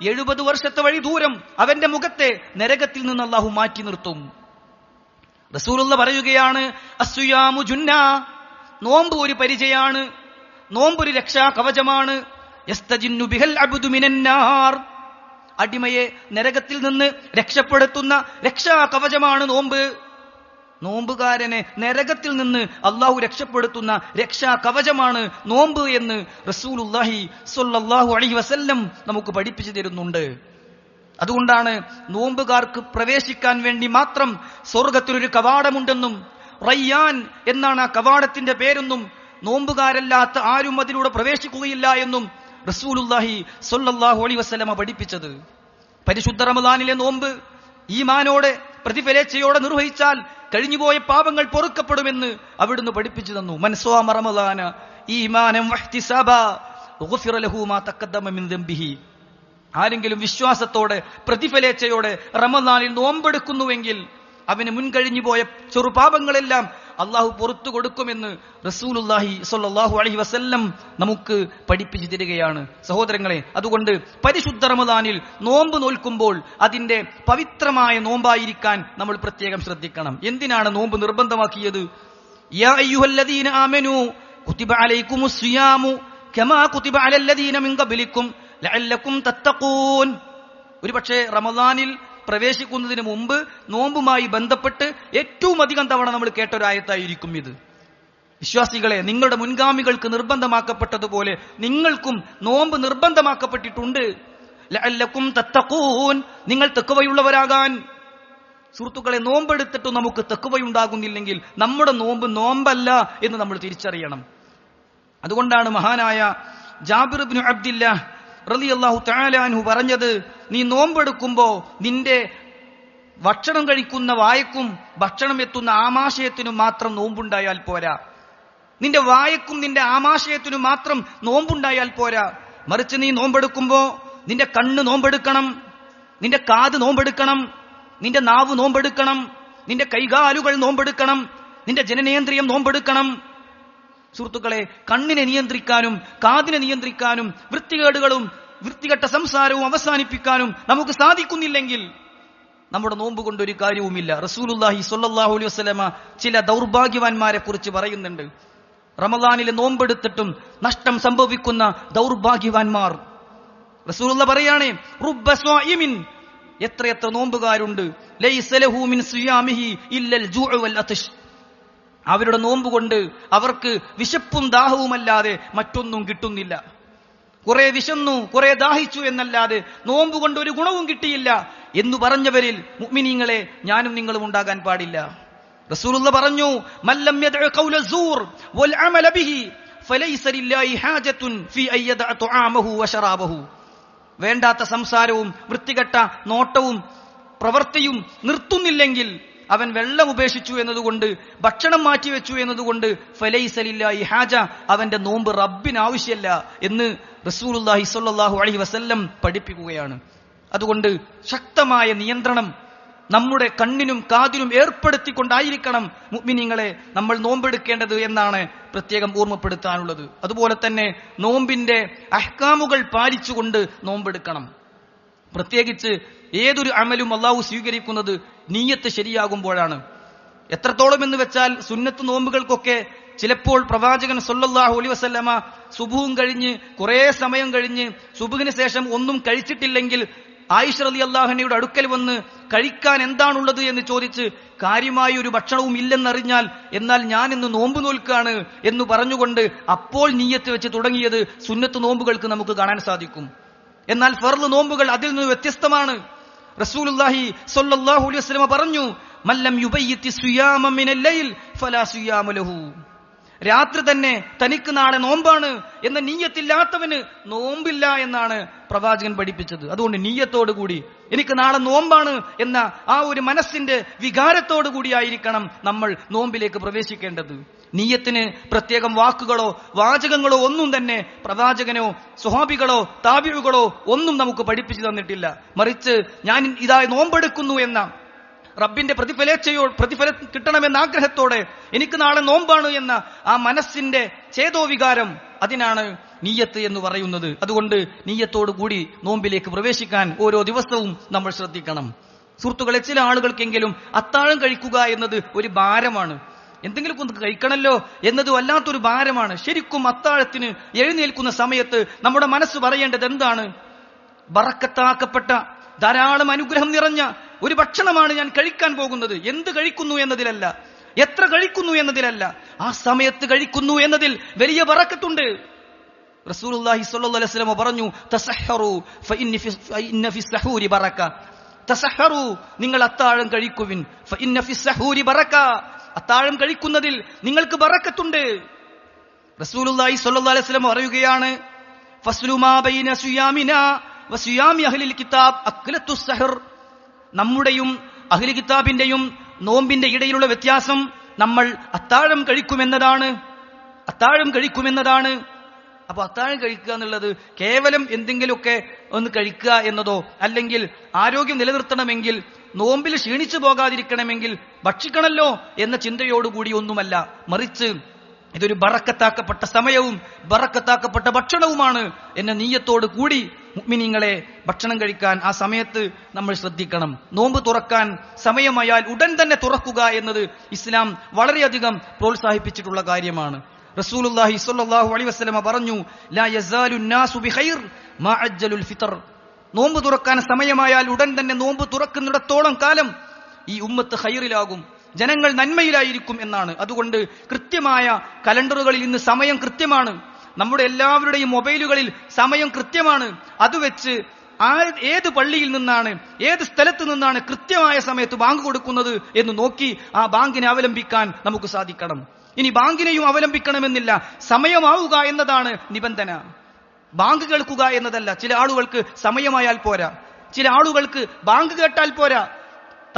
70 വർഷത്തെ വഴി ദൂരം അവന്റെ മുഖത്തെ നരകത്തിൽ നിന്ന് അല്ലാഹു മാറ്റി നിർത്തും. റസൂലുള്ളാഹി പറയുകയാണ്, അസ്സുയാമു ജുന്ന, നോമ്പ് ഒരു പരിചയാണ്, നോമ്പൊരു രക്ഷാ കവചമാണ്. യസ്തജിന്നു ബിഹൽ അബ്ദു മിനന്നാർ, അടിമയെ നരകത്തിൽ നിന്ന് രക്ഷപ്പെടുത്തുന്ന രക്ഷാ കവചമാണ് നോമ്പ്. നോമ്പുകാരനെ നരകത്തിൽ നിന്ന് അള്ളാഹു രക്ഷപ്പെടുത്തുന്ന രക്ഷാ കവചമാണ് നോമ്പ് എന്ന് റസൂലുള്ളാഹി സ്വല്ലല്ലാഹു അലൈഹി വസല്ലം നമുക്ക് പഠിപ്പിച്ചു തരുന്നുണ്ട്. അതുകൊണ്ടാണ് നോമ്പുകാർക്ക് പ്രവേശിക്കാൻ വേണ്ടി മാത്രം സ്വർഗത്തിലൊരു കവാടമുണ്ടെന്നും റയ്യാൻ എന്നാണ് ആ കവാടത്തിന്റെ പേരെന്നും നോമ്പുകാരല്ലാത്ത ആരും അതിലൂടെ പ്രവേശിക്കുകയില്ല എന്നും റസൂലുള്ളാഹി സ്വല്ലല്ലാഹു അലൈഹി വസല്ലം പഠിപ്പിച്ചത്. പരിശുദ്ധ റമദാനിലെ നോമ്പ് ഈമാനോടെ പ്രതിഫലേച്ഛയോടെ നിർവഹിച്ചാൽ കഴിഞ്ഞുപോയ പാപങ്ങൾ പൊറുക്കപ്പെടുമെന്ന് അവിടുന്ന് പഠിപ്പിച്ചു തന്നു. മൻ സ്വാമ റമദാന ഈമാനൻ വഹ്തിസാബാ ഗുഫിറ ലഹു മാ തഖദ്ദമ മിൻ ദംബിഹി. ആരെങ്കിലും വിശ്വാസത്തോടെ പ്രതിഫലേച്ഛയോടെ റമദാനിൽ നോമ്പെടുക്കുന്നുവെങ്കിൽ അവന് മുൻകഴിഞ്ഞു പോയ ചെറുപാപങ്ങളെല്ലാം അള്ളാഹു പുറത്തു കൊടുക്കുമെന്ന് റസൂലുള്ളാഹി സ്വല്ലല്ലാഹു അലൈഹി വസല്ലം നമുക്ക് പഠിപ്പിച്ചു തരികയാണ്. സഹോദരങ്ങളെ, അതുകൊണ്ട് പരിശുദ്ധ റമദാനിൽ നോമ്പ് നോൽക്കുമ്പോൾ അതിന്റെ പവിത്രമായ നോമ്പായിരിക്കാൻ നമ്മൾ പ്രത്യേകം ശ്രദ്ധിക്കണം. എന്തിനാണ് നോമ്പ് നിർബന്ധമാക്കിയത്? യാ അയ്യുഹല്ലദീന ആമനൂ കുതിബ അലൈക്കുമുസ് സിയാമു കമാ കുതിബ അലല്ലദീന മിൻ ഖബ്ലിക്കും ലഅല്ലക്കും തത്തഖൂൻ. ഒരുപക്ഷെ റമദാനിൽ പ്രവേശിക്കുന്നതിന് മുമ്പ് നോമ്പുമായി ബന്ധപ്പെട്ട് ഏറ്റവും അധികം തവണ നമ്മൾ കേട്ട ഒരു ആയത്തായിരിക്കും ഇത്. വിശ്വാസികളെ, നിങ്ങളുടെ മുൻഗാമികൾക്ക് നിർബന്ധമാക്കപ്പെട്ടതുപോലെ നിങ്ങൾക്കും നോമ്പ് നിർബന്ധമാക്കപ്പെട്ടിട്ടുണ്ട്. ലഅല്ലക്കും തത്തഖൂൻ, നിങ്ങൾ തഖ്വയുള്ളവരാകാൻ. സുഹൃത്തുക്കളെ, നോമ്പെടുത്തിട്ട് നമുക്ക് തഖ്വയുണ്ടാകുന്നില്ലെങ്കിൽ നമ്മുടെ നോമ്പ് നോമ്പല്ല എന്ന് നമ്മൾ തിരിച്ചറിയണം. അതുകൊണ്ടാണ് മഹാനായ ജാബിർ ഇബ്നു അബ്ദില്ലാഹ് റളിയല്ലാഹു തആല അൻഹു പറഞ്ഞത്, നീ നോമ്പെടുക്കുമ്പോ നിന്റെ ഭക്ഷണം കഴിക്കുന്ന വായക്കും ഭക്ഷണം എത്തുന്ന ആമാശയത്തിനും മാത്രം നോമ്പുണ്ടായാൽ പോരാ. നിന്റെ വായക്കും നിന്റെ ആമാശയത്തിനും മാത്രം നോമ്പുണ്ടായാൽ പോരാ. മറിച്ച് നീ നോമ്പെടുക്കുമ്പോ നിന്റെ കണ്ണ് നോമ്പെടുക്കണം, നിന്റെ കാത് നോമ്പെടുക്കണം, നിന്റെ നാവ് നോമ്പെടുക്കണം, നിന്റെ കൈകാലുകൾ നോമ്പെടുക്കണം, നിന്റെ ജനനേന്ദ്രിയം നോമ്പെടുക്കണം. സുഹൃത്തുക്കളെ, കണ്ണിനെ നിയന്ത്രിക്കാനും കാതിനെ നിയന്ത്രിക്കാനും വൃത്തികെട്ട സംസാരവും അവസാനിപ്പിക്കാനും നമുക്ക് സാധിക്കുന്നില്ലെങ്കിൽ നമ്മുടെ നോമ്പ് കൊണ്ടൊരു കാര്യവുമില്ല. റസൂലുള്ളാഹി സ്വല്ലല്ലാഹു അലൈഹി വസല്ലമ ചില ദൗർഭാഗ്യവാന്മാരെ കുറിച്ച് പറയുന്നുണ്ട്. റമദാനിലെ നോമ്പെടുത്തിട്ടും നഷ്ടം സംഭവിക്കുന്ന ദൗർഭാഗ്യവാന്മാർ. റസൂലുള്ളാഹി പറയാണ്, റുബ്ബ സ്വായിമിൻ, എത്രയെത്ര നോമ്പുകാരുണ്ട്, ലൈസ ലഹു മിൻ സിയാമിഹി ഇല്ലൽ ജൂഉ വൽ അത്ഷ്, അവരുടെ നോമ്പ് കൊണ്ട് അവർക്ക് വിശപ്പും ദാഹവുമല്ലാതെ മറ്റൊന്നും കിട്ടുന്നില്ല. കുറെ വിശന്നു, കുറെ ദാഹിച്ചു എന്നല്ലാതെ നോമ്പ് കൊണ്ട് ഒരു ഗുണവും കിട്ടിയില്ല എന്ന് പറഞ്ഞവരിൽ മുഅ്മിനീങ്ങളെ ഞാനും നിങ്ങളും ഉണ്ടാകാൻ പാടില്ല. റസൂലുള്ളാഹി പറഞ്ഞു, മല്ലം യദ്ഉ ഖൗല സൂർ വൽ അമല ബിഹി ഫലൈസ ലില്ലാഹി ഹാജത്തുൻ ഫീ അൻ യദ്അ തുആമഹു വശറാബഹു. വേണ്ടാത്ത സംസാരവും വൃത്തികെട്ട നോട്ടവും പ്രവൃത്തിയും നിർത്തുന്നില്ലെങ്കിൽ, അവൻ വെള്ളം ഉപേക്ഷിച്ചു എന്നതുകൊണ്ട്, ഭക്ഷണം മാറ്റിവെച്ചു എന്നതുകൊണ്ട് ഫലൈസലില്ലാഹി ഹാജ, അവന്റെ നോമ്പ് റബ്ബിന് ആവശ്യമല്ല എന്ന് റസൂലുള്ളാഹി സ്വല്ലല്ലാഹു അലൈഹി വസല്ലം പഠിപ്പിക്കുകയാണ്. അതുകൊണ്ട് ശക്തമായ നിയന്ത്രണം നമ്മുടെ കണ്ണിനും കാതിനും ഏർപ്പെടുത്തിക്കൊണ്ടായിരിക്കണം മുഅ്മിനീങ്ങളെ നമ്മൾ നോമ്പെടുക്കേണ്ടത് എന്നാണ് പ്രത്യേകം ഓർമ്മപ്പെടുത്താനുള്ളത്. അതുപോലെ തന്നെ നോമ്പിന്റെ അഹ്കാമുകൾ പാലിച്ചുകൊണ്ട് നോമ്പെടുക്കണം. പ്രത്യേകിച്ച് ഏതൊരു അമലും അല്ലാഹു സ്വീകരിക്കുന്നത് നിയ്യത്ത് ശരിയാകുമ്പോഴാണ്. എത്രത്തോളം എന്ന് വെച്ചാൽ സുന്നത്ത് നോമ്പുകൾക്കൊക്കെ ചിലപ്പോൾ പ്രവാചകൻ സല്ലല്ലാഹു അലൈഹി വസല്ലമ സുബഹും കഴിഞ്ഞ് കുറെ സമയം കഴിഞ്ഞ് സുബഹിന് ശേഷം ഒന്നും കഴിച്ചിട്ടില്ലെങ്കിൽ ആയിഷ റളിയല്ലാഹു അൻഹയുടെ അടുക്കൽ വന്ന് കഴിക്കാൻ എന്താണുള്ളത് എന്ന് ചോദിച്ച് കാര്യമായ ഒരു ഭക്ഷണവും ഇല്ലെന്നറിഞ്ഞാൽ എന്നാൽ ഞാൻ ഇന്ന് നോമ്പ് നോൽക്കാണ് എന്ന് പറഞ്ഞുകൊണ്ട് അപ്പോൾ നിയ്യത്ത് വെച്ച് തുടങ്ങിയത് സുന്നത്ത് നോമ്പുകൾക്ക് നമുക്ക് കാണാൻ സാധിക്കും. എന്നാൽ ഫർള് നോമ്പുകൾ അതിൽ നിന്ന് വ്യത്യസ്തമാണ്. റസൂലുള്ളാഹി സ്വല്ലല്ലാഹു അലൈഹി വസല്ലമ പറഞ്ഞു, മല്ലം യുബയ്യിത്തി സിയാമ മിനൽ ലൈൽ ഫലാ സിയാമ ലഹു. രാത്രി തന്നെ തനിക്ക് നാളെ നോമ്പാണ് എന്ന നീയത്തില്ലാത്തവന് നോമ്പില്ല എന്നാണ് പ്രവാചകൻ പഠിപ്പിച്ചത്. അതുകൊണ്ട് നീയത്തോടു കൂടി എനിക്ക് നാളെ നോമ്പാണ് എന്ന ആ ഒരു മനസ്സിന്റെ വികാരത്തോടു കൂടിയായിരിക്കണം നമ്മൾ നോമ്പിലേക്ക് പ്രവേശിക്കേണ്ടത്. നീയത്തിന് പ്രത്യേകം വാക്കുകളോ വാചകങ്ങളോ ഒന്നും തന്നെ പ്രവാചകനോ സ്വഹാബികളോ താബിഉകളോ ഒന്നും നമുക്ക് പഠിപ്പിച്ചു തന്നിട്ടില്ല. മറിച്ച് ഞാൻ ഇതാ നോമ്പെടുക്കുന്നു എന്ന റബ്ബിന്റെ പ്രതിഫലം കിട്ടണമെന്ന ആഗ്രഹത്തോടെ എനിക്ക് നാളെ നോമ്പാണ് എന്ന ആ മനസ്സിന്റെ ചേതോവികാരം, അതിനാണ് നീയത്ത് എന്ന് പറയുന്നത്. അതുകൊണ്ട് നീയത്തോടു കൂടി നോമ്പിലേക്ക് പ്രവേശിക്കാൻ ഓരോ ദിവസവും നമ്മൾ ശ്രദ്ധിക്കണം. സുഹൃത്തുക്കളെ, ചില ആളുകൾക്കെങ്കിലും അത്താഴം കഴിക്കുക എന്നത് ഒരു ഭാരമാണ്. എന്തെങ്കിലും ഒന്ന് കഴിക്കണല്ലോ എന്നത് വല്ലാത്തൊരു ഭാരമാണ്. ശരിക്കും അത്താഴത്തിന് എഴുന്നേൽക്കുന്ന സമയത്ത് നമ്മുടെ മനസ്സ് പറയേണ്ടത് എന്താണ്? ബറക്കത്താക്കപ്പെട്ട ധാരാളം അനുഗ്രഹം നിറഞ്ഞ ഒരു ഭക്ഷണമാണ് ഞാൻ കഴിക്കാൻ പോകുന്നത്. എന്ത് കഴിക്കുന്നു എന്നതിലല്ല, എത്ര കഴിക്കുന്നു എന്നതിലല്ല, ആ സമയത്ത് കഴിക്കുന്നു എന്നതിൽ വലിയ ബറക്കത്തുണ്ട്. റസൂലുള്ളാഹി സ്വല്ലല്ലാഹു അലൈഹി വസല്ലം പറഞ്ഞു, തസഹറു ഫഇന്ന ഫിസ് സഹൂരി ബറക. തസഹറു, നിങ്ങൾ അത്താഴം കഴിക്കുവിൻ. ഫഇന്ന ഫിസ് സഹൂരി ബറക, അത്താഴം കഴിക്കുന്നതിൽ നിങ്ങൾക്ക് ബറക്കത്തുണ്ട്. റസൂലുള്ളാഹി സ്വല്ലല്ലാഹു അലൈഹി വസല്ലം പറയുകയാണ്, ഫസ്ലു മാ ബൈന സിയാമിനാ വസിയാമി അഹ്ലിൽ കിതാബ് അക്ലത്തുസ് സഹർ. നമ്മുടെയും അഹ്ലി കിതാബിന്റെയും നോമ്പിന്റെ ഇടയിലുള്ള വ്യത്യാസം നമ്മൾ അത്താഴം കഴിക്കുമെന്നതാണ്. അപ്പൊ അത്താഴം കഴിക്കുക എന്നുള്ളത് കേവലം എന്തെങ്കിലുമൊക്കെ ഒന്ന് കഴിക്കുക എന്നതോ, അല്ലെങ്കിൽ ആരോഗ്യം നിലനിർത്തണമെങ്കിൽ, നോമ്പിൽ ക്ഷീണിച്ചു പോകാതിരിക്കണമെങ്കിൽ ഭക്ഷിക്കണല്ലോ എന്ന ചിന്തയോടുകൂടി ഒന്നുമല്ല. മറിച്ച് ഇതൊരു ബറക്കത്താക്കപ്പെട്ട സമയവും ബറക്കത്താക്കപ്പെട്ട ഭക്ഷണവുമാണ് എന്ന നീയത്തോട് കൂടി മുഅ്മിനീങ്ങളെ ഭക്ഷണം കഴിക്കാൻ ആ സമയത്ത് നമ്മൾ ശ്രദ്ധിക്കണം. നോമ്പ് തുറക്കാൻ സമയമായാൽ ഉടൻ തന്നെ തുറക്കുക എന്നത് ഇസ്ലാം വളരെയധികം പ്രോത്സാഹിപ്പിച്ചിട്ടുള്ള കാര്യമാണ്. റസൂലുള്ളാഹി സ്വല്ലല്ലാഹു അലൈഹി വസല്ലം പറഞ്ഞു, ലാ യസാലു നാസു ബിഖൈർ മാ അജ്ജലുൽ ഫിത്ർ. നോമ്പ് തുറക്കാൻ സമയമായാൽ ഉടൻ തന്നെ നോമ്പ് തുറക്കുന്നിടത്തോളം കാലം ഈ ഉമ്മത്ത് ഖൈറിലാകും, ജനങ്ങൾ നന്മയിലായിരിക്കും എന്നാണ്. അതുകൊണ്ട് കൃത്യമായ കലണ്ടറുകളിൽ ഇന്ന് സമയം കൃത്യമാണ്. നമ്മുടെ എല്ലാവരുടെയും മൊബൈലുകളിൽ സമയം കൃത്യമാണ്. അത് വെച്ച് ഏത് പള്ളിയിൽ നിന്നാണ്, ഏത് സ്ഥലത്ത് നിന്നാണ് കൃത്യമായ സമയത്ത് ബാങ്ക് കൊടുക്കുന്നത് എന്ന് നോക്കി ആ ബാങ്കിനെ അവലംബിക്കാൻ നമുക്ക് സാധിക്കണം. ഇനി ബാങ്കിനെയും അവലംബിക്കണമെന്നില്ല, സമയമാവുക എന്നതാണ് നിബന്ധന. ബാങ്ക് കേൾക്കുക എന്നതല്ല. ചില ആളുകൾക്ക് സമയമായാൽ പോരാ, ചില ആളുകൾക്ക് ബാങ്ക് കേട്ടാൽ പോരാ.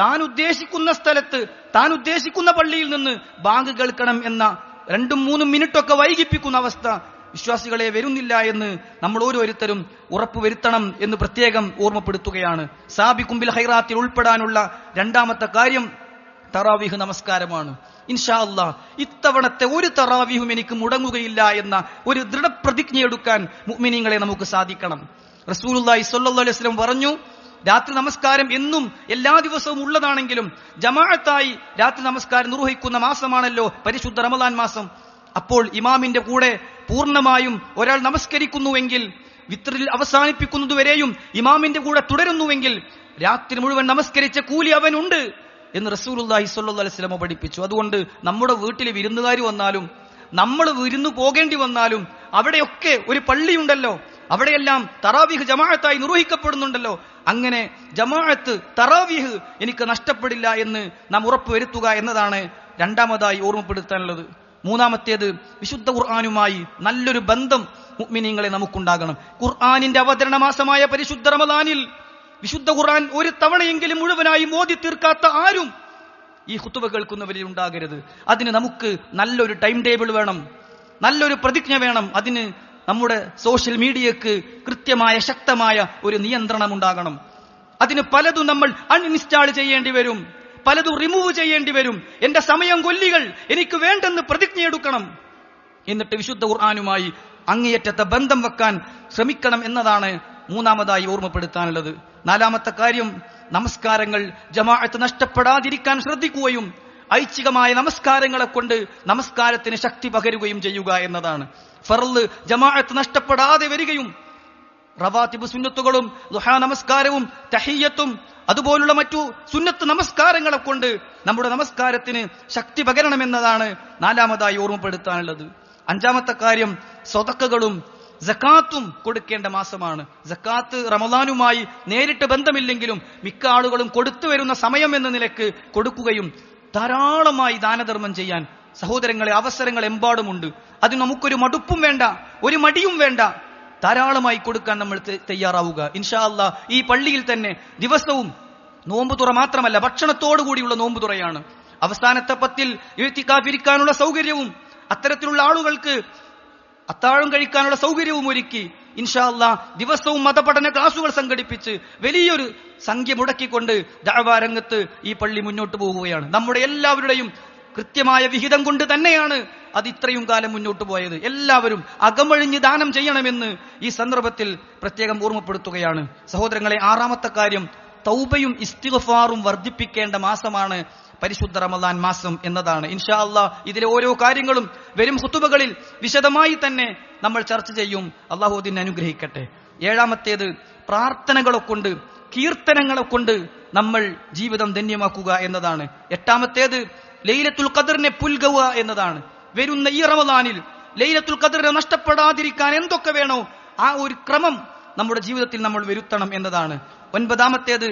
താൻ ഉദ്ദേശിക്കുന്ന സ്ഥലത്ത്, താൻ ഉദ്ദേശിക്കുന്ന പള്ളിയിൽ നിന്ന് ബാങ്ക് കേൾക്കണം എന്ന 2-3 മിനിറ്റൊക്കെ വൈകിപ്പിക്കുന്ന അവസ്ഥ വിശ്വാസികളെ വരുന്നില്ല എന്ന് നമ്മൾ ഓരോരുത്തരും ഉറപ്പുവരുത്തണം എന്ന് പ്രത്യേകം ഓർമ്മപ്പെടുത്തുകയാണ്. സാബിഖും ബിൽ ഖൈറാത്തിൽ ഉൾപ്പെടാനുള്ള രണ്ടാമത്തെ കാര്യം തറാവീഹ് നമസ്കാരമാണ്. ഇൻഷാ അല്ലാഹ് ഇത്തവണത്തെ ഒരു തറാവീഹും എനിക്ക് മുടങ്ങുകയില്ല എന്ന ഒരു ദൃഢപ്രതിജ്ഞയെടുക്കാൻ മുഅ്മിനീങ്ങളെ നമുക്ക് സാധിക്കണം. റസൂലുള്ളാഹി സ്വല്ലല്ലാഹു അലൈഹി വസല്ലം പറഞ്ഞു, രാത്രി നമസ്കാരം എന്നും എല്ലാ ദിവസവും ഉള്ളതാണെങ്കിലും ജമാഅത്തായി രാത്രി നമസ്കാരം നിർവഹിക്കുന്ന മാസമാണല്ലോ പരിശുദ്ധ റമദാൻ മാസം. അപ്പോൾ ഇമാമിന്റെ കൂടെ പൂർണ്ണമായും ഒരാൾ നമസ്കരിക്കുന്നുവെങ്കിൽ, വിത്റിൽ അവസാനിപ്പിക്കുന്നതുവരെയും ഇമാമിന്റെ കൂടെ തുടരുന്നുവെങ്കിൽ രാത്രി മുഴുവൻ നമസ്കരിച്ച കൂലി അവനുണ്ട് എന്ന് റസൂലുള്ളാഹി സ്വല്ലല്ലാഹു അലൈഹി വസല്ലം പഠിപ്പിച്ചു. അതുകൊണ്ട് നമ്മുടെ വീട്ടിൽ വിരുന്നുകാർ വന്നാലും, നമ്മൾ വിരുന്നു പോകേണ്ടി വന്നാലും, അവിടെയൊക്കെ ഒരു പള്ളിയുണ്ടല്ലോ, അവിടെയെല്ലാം തറാവീഹ് ജമാഅത്തായി നിർവഹിക്കപ്പെടുന്നുണ്ടല്ലോ. അങ്ങനെ ജമാഅത്ത് തറാവീഹ് എനിക്ക് നഷ്ടപ്പെടില്ല എന്ന് നാം ഉറപ്പുവരുത്തുക എന്നതാണ് രണ്ടാമതായി ഓർമ്മപ്പെടുത്താനുള്ളത്. മൂന്നാമത്തേത് വിശുദ്ധ ഖുർആനുമായി നല്ലൊരു ബന്ധം മുഅ്മിനീങ്ങളെ നമുക്കുണ്ടാകണം. ഖുർആനിന്റെ അവതരണ മാസമായ പരിശുദ്ധ റമദാനിൽ വിശുദ്ധ ഖുർആൻ ഒരു തവണയെങ്കിലും മുഴുവനായി ഓതി തീർക്കാത്ത ആരും ഈ ഖുതുബ കേൾക്കുന്നവരിൽ ഉണ്ടാകരുത്. അതിന് നമുക്ക് നല്ലൊരു ടൈം ടേബിൾ വേണം, നല്ലൊരു പ്രതിജ്ഞ വേണം. അതിന് നമ്മുടെ സോഷ്യൽ മീഡിയക്ക് കൃത്യമായ ശക്തമായ ഒരു നിയന്ത്രണം ഉണ്ടാകണം. അതിന് പലതും നമ്മൾ അൺഇൻസ്റ്റാൾ ചെയ്യേണ്ടി വരും, പലതും റിമൂവ് ചെയ്യേണ്ടി വരും. എന്റെ സമയം കൊല്ലികൾ എനിക്ക് വേണ്ടെന്ന് പ്രതിജ്ഞയെടുക്കണം. എന്നിട്ട് വിശുദ്ധ ഖുർആനുമായി അങ്ങേയറ്റത്തെ ബന്ധം വെക്കാൻ ശ്രമിക്കണം എന്നതാണ് മൂന്നാമതായി ഓർമ്മപ്പെടുത്താനുള്ളത്. നാലാമത്തെ കാര്യം, നമസ്കാരങ്ങൾ ജമാഅത്ത് നഷ്ടപ്പെടാതിരിക്കാൻ ശ്രദ്ധിക്കുകയും ഐച്ഛികമായ നമസ്കാരങ്ങളെ കൊണ്ട് നമസ്കാരത്തിന് ശക്തി പകരുകയും ചെയ്യുക എന്നതാണ്. ഫർള് ജമാഅത്ത് നഷ്ടപ്പെടാതെ വരികയും റവാത്തിബ് സുന്നത്തുകളും ദുഹാ നമസ്കാരവും തഹിയ്യത്തും അതുപോലുള്ള മറ്റു സുന്നത്ത് നമസ്കാരങ്ങളെ കൊണ്ട് നമ്മുടെ നമസ്കാരത്തിന് ശക്തി പകരണമെന്നതാണ് നാലാമതായി ഓർമ്മപ്പെടുത്താനുള്ളത്. അഞ്ചാമത്തെ കാര്യം, സ്വതക്കകളും സക്കാത്തും കൊടുക്കേണ്ട മാസമാണ്. സക്കാത്ത് റമദാനുമായി നേരിട്ട് ബന്ധമില്ലെങ്കിലും മിക്ക ആളുകളും കൊടുത്തു വരുന്ന സമയം എന്ന നിലക്ക് കൊടുക്കുകയും ധാരാളമായി ദാനധർമ്മം ചെയ്യാൻ സഹോദരങ്ങളെ അവസരങ്ങൾ എമ്പാടുമുണ്ട്. അതിന് നമുക്കൊരു മടുപ്പും വേണ്ട, ഒരു മടിയും വേണ്ട. ധാരാളമായി കൊടുക്കാൻ നമ്മൾ തയ്യാറാവുക. ഇൻഷാ അല്ലാഹ് ഈ പള്ളിയിൽ തന്നെ ദിവസവും നോമ്പുതുറ മാത്രമല്ല, ഭക്ഷണത്തോടു കൂടിയുള്ള നോമ്പുതുറയാണ്. അവസാനത്തെ 10 ഇഴ്തികാഫിരിക്കാനുള്ള സൗകര്യവും അത്തരത്തിലുള്ള ആളുകൾക്ക് അത്താഴം കഴിക്കാനുള്ള സൗകര്യവും ഒരുക്കി ഇൻഷാ അല്ലാഹ് ദിവസവും മതപഠന ക്ലാസുകൾ സംഘടിപ്പിച്ച് വലിയൊരു സംഖ്യ മുടക്കിക്കൊണ്ട് ദഅവാ രംഗത്ത് ഈ പള്ളി മുന്നോട്ട് പോവുകയാണ്. നമ്മുടെ എല്ലാവരുടെയും കൃത്യമായ വിഹിതം കൊണ്ട് തന്നെയാണ് അത് ഇത്രയും കാലം മുന്നോട്ട് പോയത്. എല്ലാവരും അകമഴിഞ്ഞ് ദാനം ചെയ്യണമെന്ന് ഈ സന്ദർഭത്തിൽ പ്രത്യേകം ഓർമ്മപ്പെടുത്തുകയാണ്. സഹോദരങ്ങളെ, ആറാമത്തെ കാര്യം, തൗബയും ഇസ്തിഗ്ഫാറും വർദ്ധിപ്പിക്കേണ്ട മാസമാണ് പരിശുദ്ധ റമദാൻ മാസം എന്നതാണ്. ഇൻഷാ അല്ലാഹ് ഇതിലെ ഓരോ കാര്യങ്ങളും വരും ഖുതുബകളിൽ വിശദമായി തന്നെ നമ്മൾ ചർച്ച ചെയ്യും. അല്ലാഹു അതിനെ അനുഗ്രഹിക്കട്ടെ. ഏഴാമത്തേത്, പ്രാർത്ഥനകളെ കൊണ്ട് കീർത്തനങ്ങളെ കൊണ്ട് നമ്മൾ ജീവിതം ധന്യമാക്കുക എന്നതാണ്. എട്ടാമത്തേത്, ലൈലത്തുൽ ഖദറിനെ പുൽകുക എന്നതാണ്. വരുന്ന ഈ റമദാനിൽ ലൈലത്തുൽ ഖദറിനെ നഷ്ടപ്പെടാതിരിക്കാൻ എന്തൊക്കെ വേണോ ആ ഒരു ക്രമം നമ്മുടെ ജീവിതത്തിൽ നമ്മൾ വരുത്തണം എന്നതാണ്. ഒൻപതാമത്തേത്,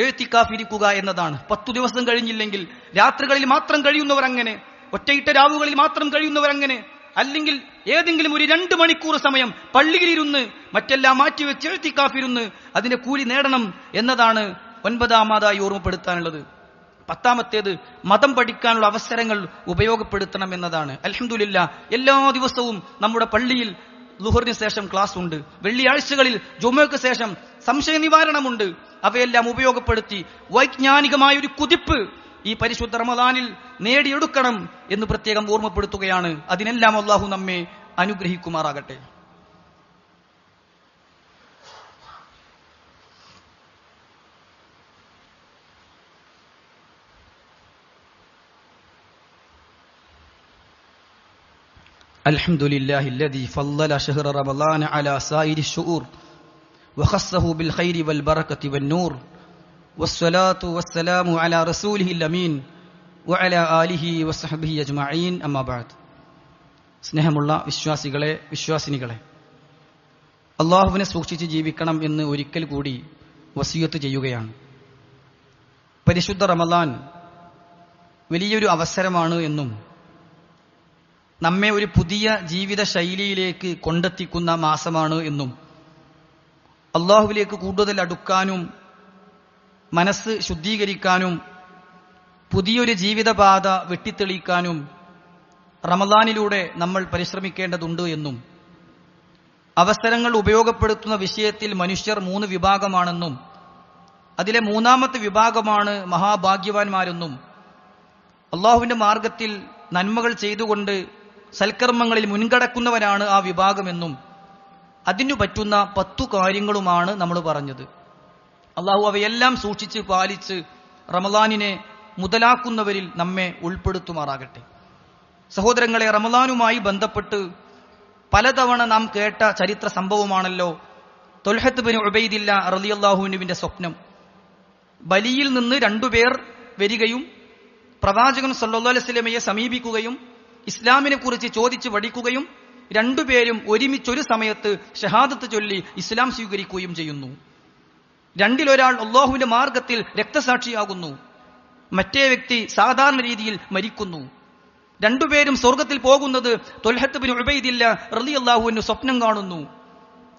ഇഴ്തികാഫിരിക്കുക എന്നതാണ്. 10 ദിവസം കഴിഞ്ഞില്ലെങ്കിൽ രാത്രികളിൽ മാത്രം കഴിയുന്നവർ അങ്ങനെ, ഒറ്റയിട്ട രാവുകളിൽ മാത്രം കഴിയുന്നവർ അങ്ങനെ, അല്ലെങ്കിൽ ഏതെങ്കിലും ഒരു 2 മണിക്കൂർ സമയം പള്ളിയിലിരുന്ന് മറ്റെല്ലാം മാറ്റിവെച്ച് ഇഴ്തികാഫിരുന്ന് അതിന്റെ കൂലി നേടണം എന്നതാണ് ഒൻപതാമതായി ഓർമ്മപ്പെടുത്താനുള്ളത്. 10ാമത്തേത്, മതം പഠിക്കാനുള്ള അവസരങ്ങൾ ഉപയോഗപ്പെടുത്തണം എന്നതാണ്. അൽഹംദുലില്ലാഹ് എല്ലാ ദിവസവും നമ്മുടെ പള്ളിയിൽ ളുഹറിന് ശേഷം ക്ലാസ് ഉണ്ട്. വെള്ളിയാഴ്ചകളിൽ ജുമുഅക്ക് ശേഷം സംശയ നിവാരണമുണ്ട്. അവയെല്ലാം ഉപയോഗപ്പെടുത്തി വൈജ്ഞാനികമായ ഒരു കുതിപ്പ് ഈ പരിശുദ്ധ റമദാനിൽ നേടിയെടുക്കണം എന്ന് പ്രത്യേകം ഓർമ്മപ്പെടുത്തുകയാണ്. അതിനെല്ലാം അല്ലാഹു നമ്മെ അനുഗ്രഹിക്കുമാറാകട്ടെ. الحمد لله الذي فضل شهر رمضان على سائر الشهور وخصه بالخير والبركة والنور والصلاة والسلام على رسوله الأمين وعلى آله وصحبه أجمعين أما بعد. സ്നേഹമുള്ള വിശ്വാസികളെ, വിശ്വാസിനികളെ, അല്ലാഹുവിനെ സൂക്ഷിച്ച് ജീവിക്കണം എന്ന് ഒരിക്കൽ കൂടി വസിയത്ത് ചെയ്യുകയാണ്. പരിശുദ്ധ റമദാൻ വലിയൊരു അവസരമാണ് എന്നും നമ്മെ ഒരു പുതിയ ജീവിത ശൈലിയിലേക്ക് കൊണ്ടെത്തിക്കുന്ന മാസമാണ് എന്നും അല്ലാഹുവിലേക്ക് കൂടുതൽ അടുക്കാനും മനസ്സ് ശുദ്ധീകരിക്കാനും പുതിയൊരു ജീവിതപാത വെട്ടിത്തെളിക്കാനും റമദാനിലൂടെ നമ്മൾ പരിശ്രമിക്കേണ്ടതുണ്ട് എന്നും അവസരങ്ങൾ ഉപയോഗപ്പെടുത്തുന്ന വിഷയത്തിൽ മനുഷ്യർ 3 വിഭാഗമാണെന്നും അതിലെ 3ാമത്തെ വിഭാഗമാണ് മഹാഭാഗ്യവാന്മാരെന്നും അല്ലാഹുവിന്റെ മാർഗത്തിൽ നന്മകൾ ചെയ്തുകൊണ്ട് സൽക്കർമ്മങ്ങളിൽ മുൻകടക്കുന്നവരാണ് ആ വിഭാഗമെന്നും അതിനു പറ്റുന്ന 10 കാര്യങ്ങളുമാണ് നമ്മൾ പറഞ്ഞത്. അല്ലാഹു അവയെല്ലാം സൂക്ഷിച്ച് പാലിച്ച് റമദാനിനെ മുതലാക്കുന്നവരിൽ നമ്മെ ഉൾപ്പെടുത്തുമാറാകട്ടെ. സഹോദരങ്ങളെ, റമദാനുമായി ബന്ധപ്പെട്ട് പലതവണ നാം കേട്ട ചരിത്ര സംഭവമാണല്ലോ തൊൽഹത്ത് ബിൻ ഉബൈദില്ല റളിയല്ലാഹു അൻഹുവിന്റെ സ്വപ്നം. ബലിയിൽ നിന്ന് 2 പേർ വരികയും പ്രവാചകൻ സല്ലല്ലാഹു അലൈഹി വസല്ലമയെ സമീപിക്കുകയും ഇസ്ലാമിനെ കുറിച്ച് ചോദിച്ചു പഠിക്കുകയും 2 പേരും ഒരുമിച്ചൊരു സമയത്ത് ഷഹാദത്ത് ചൊല്ലി ഇസ്ലാം സ്വീകരിക്കുകയും ചെയ്യുന്നു. 2ൽ ഒരാൾ അല്ലാഹുവിന്റെ മാർഗത്തിൽ രക്തസാക്ഷിയാകുന്നു, മറ്റേ വ്യക്തി സാധാരണ രീതിയിൽ മരിക്കുന്നു. രണ്ടുപേരും സ്വർഗത്തിൽ പോകുന്നത് ത്വൽഹത്ത് ബിൻ ഉബൈദില്ല റളിയല്ലാഹു അൻഹു സ്വപ്നം കാണുന്നു.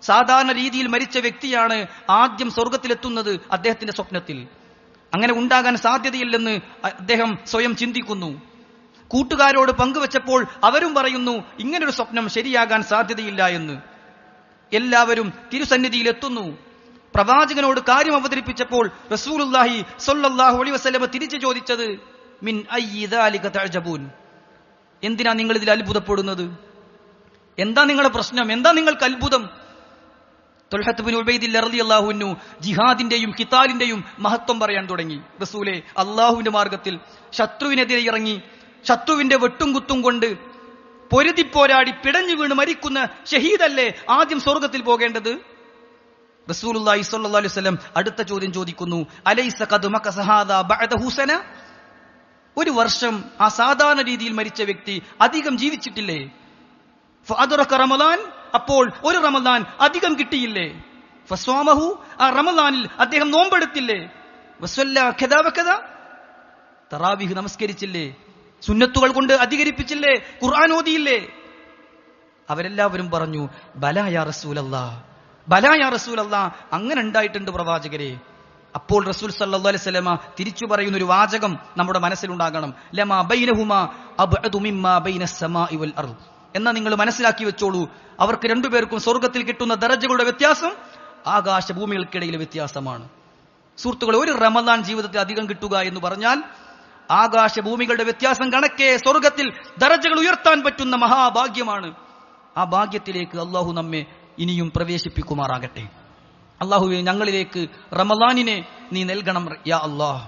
സാധാരണ രീതിയിൽ മരിച്ച വ്യക്തിയാണ് ആദ്യം സ്വർഗത്തിലെത്തുന്നത് അദ്ദേഹത്തിന്റെ സ്വപ്നത്തിൽ. അങ്ങനെ ഉണ്ടാകാൻ സാധ്യതയില്ലെന്ന് അദ്ദേഹം സ്വയം ചിന്തിക്കുന്നു. കൂട്ടുകാരോട് പങ്കുവച്ചപ്പോൾ അവരും പറയുന്നു ഇങ്ങനൊരു സ്വപ്നം ശരിയാകാൻ സാധ്യതയില്ല എന്ന്. എല്ലാവരും തിരുസന്നിധിയിൽ എത്തുന്നു. പ്രവാചകനോട് കാര്യം അവതരിപ്പിച്ചപ്പോൾ റസൂലുള്ളാഹി സ്വല്ലല്ലാഹു അലൈഹി വസല്ലം തിരിച്ചു ചോദിച്ചത് മിൻ അയ്യി ദാലിക തഅജബൂൻ, എന്തിനാ നിങ്ങൾ ഇതിൽ അത്ഭുതപ്പെടുന്നത്? എന്താ നിങ്ങളുടെ പ്രശ്നം? എന്താ നിങ്ങൾക്ക് അത്ഭുതം? ത്വൽഹത്ത് ബിൻ ഉബൈദില്ല റളിയല്ലാഹു അൻഹു ജിഹാദിന്റെയും ഖിതാലിന്റെയും മഹത്വം പറയാൻ തുടങ്ങി. റസൂലേ, അള്ളാഹുവിന്റെ മാർഗത്തിൽ ശത്രുവിനെതിരെ ഇറങ്ങി ശത്രുവിന്റെ വെട്ടും കുത്തും കൊണ്ട് പൊരുതി പോരാടി പിടഞ്ഞു വീണ് മരിക്കുന്ന ഷഹീദല്ലേ ആദ്യം സ്വർഗത്തിൽ പോകേണ്ടത്? റസൂലുള്ളാഹി സ്വല്ലല്ലാഹു അലൈഹി വസല്ലം അടുത്ത ചോദ്യം ചോദിക്കുന്നു, അലൈസ ഖദ് മകസ ഹാദാ ബഅദഹു സന, ഒരു വർഷം ആ സാധാരണ രീതിയിൽ മരിച്ച വ്യക്തി അധികം ജീവിച്ചിട്ടില്ലേ? ഫഅദ്റക റമളാൻ, അപ്പോൾ ഒരു റമളാൻ അധികം കിട്ടിയില്ലേ? ഫസ്വാമഹു, ആ റമളാനിൽ അദ്ദേഹം നോമ്പെടുത്തില്ലേ? വസല്ല കദാ വകദാ, തറാവീഹ് നമസ്കരിച്ചില്ലേ? സുന്നത്തുകൾ കൊണ്ട് അധികരിപ്പിച്ചില്ലേ? ഖുർആൻ ഓതിയില്ലേ? അവരെല്ലാവരും പറഞ്ഞു ബലാ യാ റസൂലല്ലാഹ്, ബലാ യാ റസൂലല്ലാഹ്, അങ്ങനെ ഉണ്ടായിട്ടുണ്ട് പ്രവാചകരെ. അപ്പോൾ റസൂൽ സല്ലല്ലാഹു അലൈഹി വസല്ലമ തിരിച്ചു പറയുന്ന ഒരു വാചകം നമ്മുടെ മനസ്സിലുണ്ടാകണം, ലമാ ബൈനഹുമാ അബ്അദു മിമ്മാ ബൈനസ് സമാഇ വൽ അർദ്. എന്നാ നിങ്ങൾ മനസ്സിലാക്കി വെച്ചോളൂ, അവർക്ക് രണ്ടുപേർക്കും സ്വർഗത്തിൽ കിട്ടുന്ന ദറജകളുടെ വ്യത്യാസം ആകാശഭൂമികൾക്കിടയിലെ വ്യത്യാസമാണ്. സുഹൃത്തുക്കളെ, ഒരു റമദാൻ ജീവിതത്തിൽ അധികം കിട്ടുക എന്ന് പറഞ്ഞാൽ ആകാശഭൂമികളുടെ വ്യത്യാസം കണക്കെ സ്വർഗത്തിൽ ദറജകൾ ഉയർത്താൻ പറ്റുന്ന മഹാഭാഗ്യമാണ്. ആ ഭാഗ്യത്തിലേക്ക് അള്ളാഹു നമ്മെ ഇനിയും പ്രവേശിപ്പിക്കുമാറാകട്ടെ. അള്ളാഹുവെ, ഞങ്ങളിലേക്ക് റമദാനിനെ നീ നൽകണം യാ അല്ലാഹ്.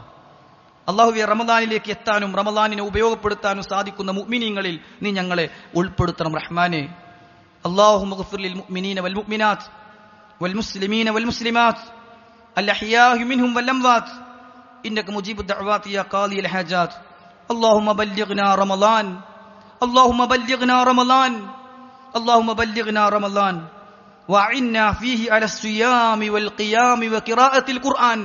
അള്ളാഹുവെ, റമദാനിലേക്ക് എത്താനും റമദാനിനെ ഉപയോഗപ്പെടുത്താനും സാധിക്കുന്ന മുഅ്മിനീങ്ങളിൽ നീ ഞങ്ങളെ ഉൾപ്പെടുത്തണം റഹ്മാനെ. അല്ലാഹുമ്മ ഗ്ഫിർ ലിൽ മുഅ്മിനീന വൽ മുഅ്മിനാത്ത് വൽ മുസ്ലിമീന വൽ മുസ്ലിമാത്ത് അൽ അഹ്യാഇ മിൻഹും വൽ അംവാത്ത് ഇന്നക മുജീബുദ് ദഅവാതി യാ ഖാദിയൽ ഹാജാത്ത്. അല്ലാഹുമ്മ ബല്ലിഗ്നാ റമളാൻ, അല്ലാഹുമ്മ ബല്ലിഗ്നാ റമളാൻ, അല്ലാഹുമ്മ ബല്ലിഗ്നാ റമളാൻ വഅഇന്നാ ഫീഹി അലാ സിയാമി വൽ ഖിയാമി വഖിറാഅത്തിൽ ഖുർആൻ.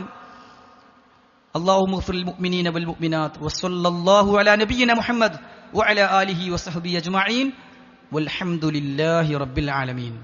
اللهم اغفر للمؤمنين والمؤمنات وصلى الله على نبينا محمد وعلى آله وصحبه أجمعين والحمد لله رب العالمين.